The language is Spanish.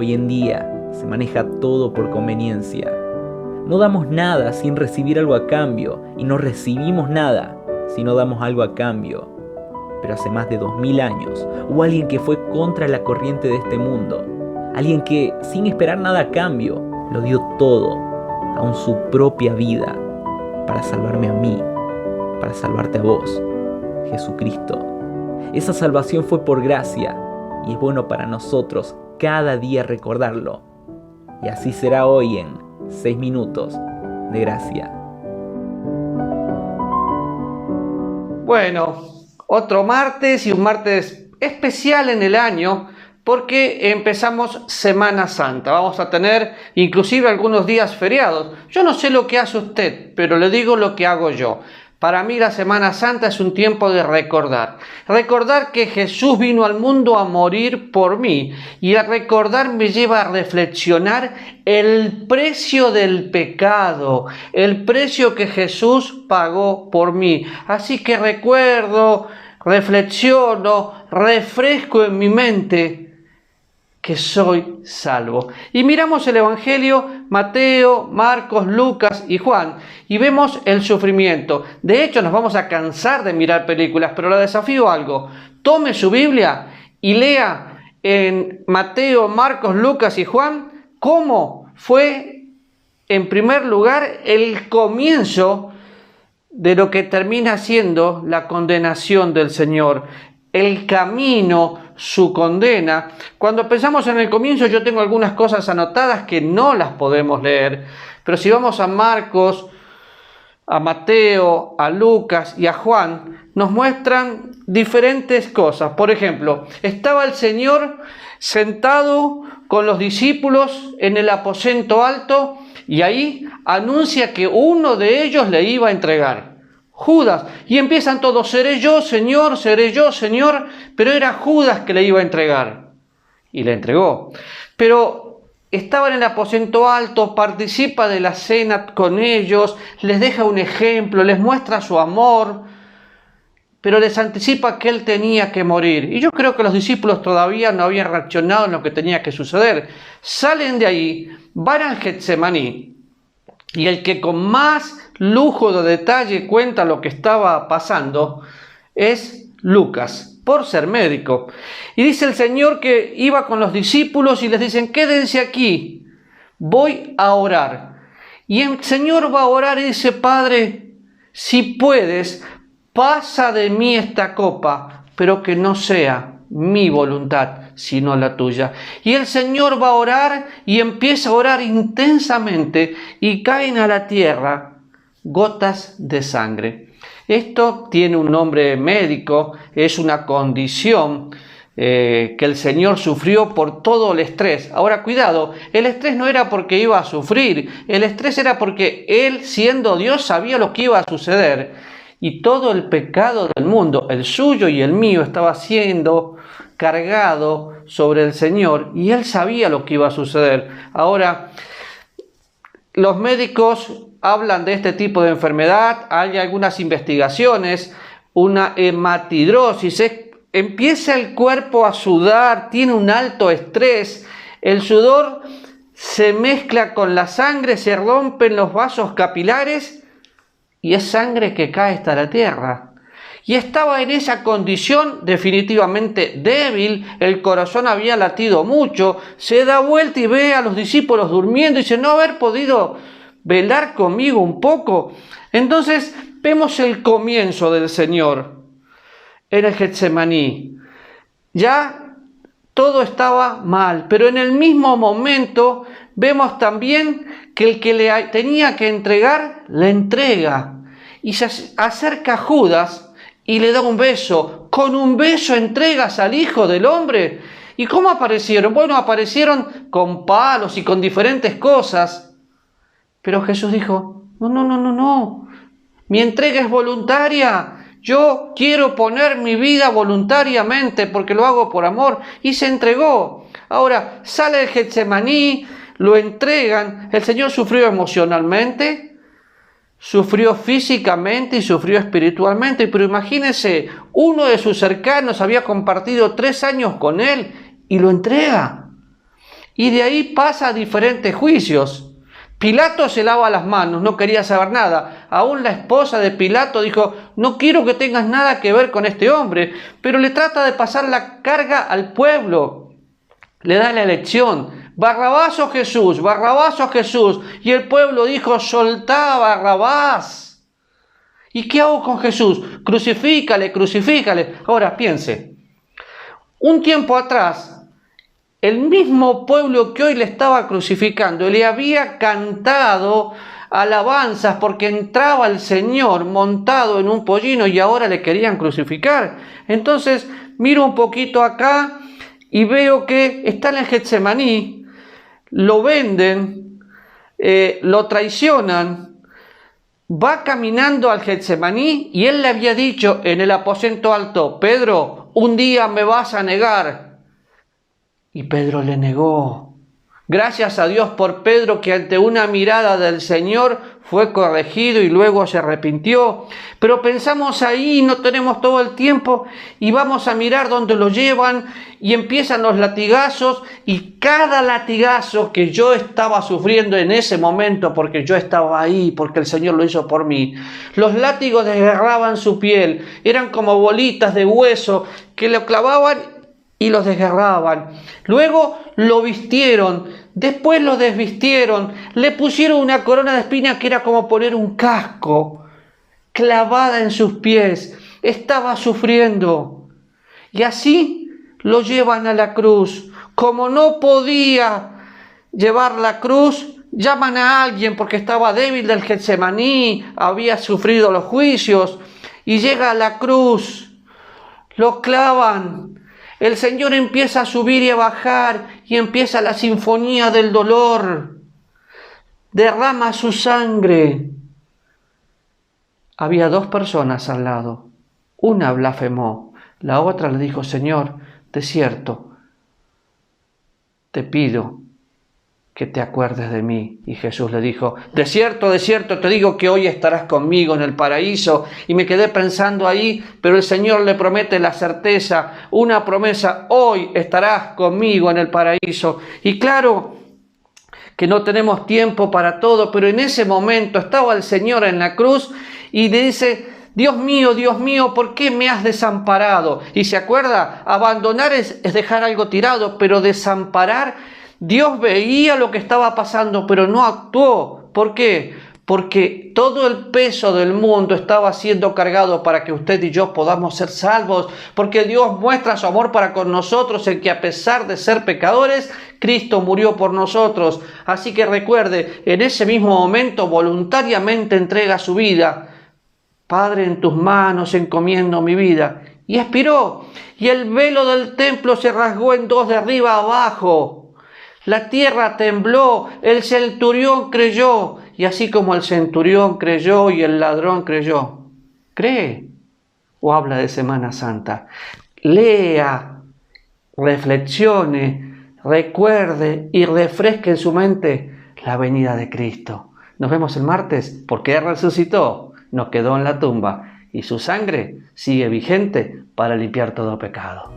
Hoy en día se maneja todo por conveniencia. No damos nada sin recibir algo a cambio y no recibimos nada si no damos algo a cambio. Pero hace más de 2000 años hubo alguien que fue contra la corriente de este mundo. Alguien que, sin esperar nada a cambio, lo dio todo, aun su propia vida, para salvarme a mí, para salvarte a vos, Jesucristo. Esa salvación fue por gracia y es bueno para nosotros cada día recordarlo. Y así será hoy en 6 minutos de gracia. Bueno, otro martes y un martes especial en el año porque empezamos Semana Santa. Vamos a tener inclusive algunos días feriados. Yo no sé lo que hace usted, pero le digo lo que hago yo. Para mí la Semana Santa es un tiempo de recordar. Recordar que Jesús vino al mundo a morir por mí. Y al recordar me lleva a reflexionar el precio del pecado. El precio que Jesús pagó por mí. Así que recuerdo, reflexiono, refresco en mi mente que soy salvo. Y miramos el Evangelio, Mateo, Marcos, Lucas y Juan, y vemos el sufrimiento. De hecho, nos vamos a cansar de mirar películas, pero le desafío algo. Tome su Biblia y lea en Mateo, Marcos, Lucas y Juan cómo fue, en primer lugar, el comienzo de lo que termina siendo la condenación del Señor. El camino, su condena. Cuando pensamos en el comienzo, yo tengo algunas cosas anotadas que no las podemos leer, pero si vamos a Marcos, a Mateo, a Lucas y a Juan, nos muestran diferentes cosas. Por ejemplo, estaba el Señor sentado con los discípulos en el aposento alto y ahí anuncia que uno de ellos le iba a entregar. Judas, y empiezan todos, seré yo, Señor, pero era Judas que le iba a entregar, y le entregó. Pero estaba en el aposento alto, participa de la cena con ellos, les deja un ejemplo, les muestra su amor, pero les anticipa que él tenía que morir. Y yo creo que los discípulos todavía no habían reaccionado en lo que tenía que suceder. Salen de ahí, van al Getsemaní, y el que con más lujo de detalle cuenta lo que estaba pasando es Lucas, por ser médico. Y dice el Señor que iba con los discípulos y les dicen, quédense aquí, voy a orar. Y el Señor va a orar y dice, Padre, si puedes, pasa de mí esta copa, pero que no sea mi voluntad, sino la tuya. Y el Señor va a orar y empieza a orar intensamente y caen a la tierra gotas de sangre. Esto tiene un nombre médico, es una condición que el Señor sufrió por todo el estrés. Ahora, cuidado, el estrés no era porque iba a sufrir, el estrés era porque Él, siendo Dios, sabía lo que iba a suceder. Y todo el pecado del mundo, el suyo y el mío, estaba siendo cargado sobre el Señor y Él sabía lo que iba a suceder. Ahora, los médicos hablan de este tipo de enfermedad, hay algunas investigaciones, una hematidrosis, empieza el cuerpo a sudar, tiene un alto estrés, el sudor se mezcla con la sangre, se rompen los vasos capilares y es sangre que cae hasta la tierra. Y estaba en esa condición definitivamente débil, el corazón había latido mucho, se da vuelta y ve a los discípulos durmiendo y dice, no haber podido velar conmigo un poco. Entonces vemos el comienzo del Señor en el Getsemaní. Ya todo estaba mal, pero en el mismo momento vemos también que el que le tenía que entregar, le entrega. Y se acerca a Judas y le da un beso. Con un beso entregas al Hijo del Hombre. ¿Y cómo aparecieron? Bueno, aparecieron con palos y con diferentes cosas. Pero Jesús dijo, no. Mi entrega es voluntaria. Yo quiero poner mi vida voluntariamente porque lo hago por amor. Y se entregó. Ahora, sale el Getsemaní, lo entregan. El Señor sufrió emocionalmente, sufrió físicamente y sufrió espiritualmente, pero imagínense, uno de sus cercanos había compartido 3 años con él y lo entrega. y de ahí pasa a diferentes juicios. Pilato se lava las manos, no quería saber nada. Aún la esposa de Pilato dijo, no quiero que tengas nada que ver con este hombre, pero le trata de pasar la carga al pueblo. Le da la elección, Barrabás o Jesús, Barrabás o Jesús. Y el pueblo dijo, soltá a Barrabás. ¿Y qué hago con Jesús? Crucifícale, crucifícale. Ahora piense, un tiempo atrás, el mismo pueblo que hoy le estaba crucificando le había cantado alabanzas porque entraba el Señor montado en un pollino y ahora le querían crucificar. Entonces miro un poquito acá y veo que está en el Getsemaní, lo venden, lo traicionan, va caminando al Getsemaní y él le había dicho en el aposento alto, Pedro, un día me vas a negar. Y Pedro le negó. Gracias a Dios por Pedro, que ante una mirada del Señor fue corregido y luego se arrepintió. Pero pensamos ahí, no tenemos todo el tiempo, y vamos a mirar dónde lo llevan y empiezan los latigazos, y cada latigazo que yo estaba sufriendo en ese momento, porque yo estaba ahí, porque el Señor lo hizo por mí, los látigos desgarraban su piel, eran como bolitas de hueso que lo clavaban y los desgarraban. Luego lo vistieron, después lo desvistieron, le pusieron una corona de espinas que era como poner un casco clavada en sus pies. Estaba sufriendo. Y así lo llevan a la cruz. Como no podía llevar la cruz, llaman a alguien porque estaba débil del Getsemaní, había sufrido los juicios, y llega a la cruz, lo clavan. El Señor empieza a subir y a bajar y empieza la sinfonía del dolor. Derrama su sangre. Había 2 personas al lado. Una blasfemó, la otra le dijo, Señor, de cierto, te pido que te acuerdes de mí. Y Jesús le dijo, de cierto te digo que hoy estarás conmigo en el paraíso. Y me quedé pensando ahí, pero el Señor le promete la certeza, una promesa, hoy estarás conmigo en el paraíso. Y claro que no tenemos tiempo para todo, pero en ese momento estaba el Señor en la cruz y le dice, Dios mío, ¿por qué me has desamparado? Y se acuerda, abandonar es dejar algo tirado, pero desamparar, Dios veía lo que estaba pasando, pero no actuó. ¿Por qué? Porque todo el peso del mundo estaba siendo cargado para que usted y yo podamos ser salvos, porque Dios muestra su amor para con nosotros en que a pesar de ser pecadores, Cristo murió por nosotros. Así que recuerde, en ese mismo momento voluntariamente entrega su vida. Padre, en tus manos encomiendo mi vida. Y expiró, y el velo del templo se rasgó en 2 de arriba a abajo. La tierra tembló, el centurión creyó, y así como el centurión creyó y el ladrón creyó. ¿Cree? ¿O habla de Semana Santa? Lea, reflexione, recuerde y refresque en su mente la venida de Cristo. Nos vemos el martes, porque Él resucitó, nos quedó en la tumba, y su sangre sigue vigente para limpiar todo pecado.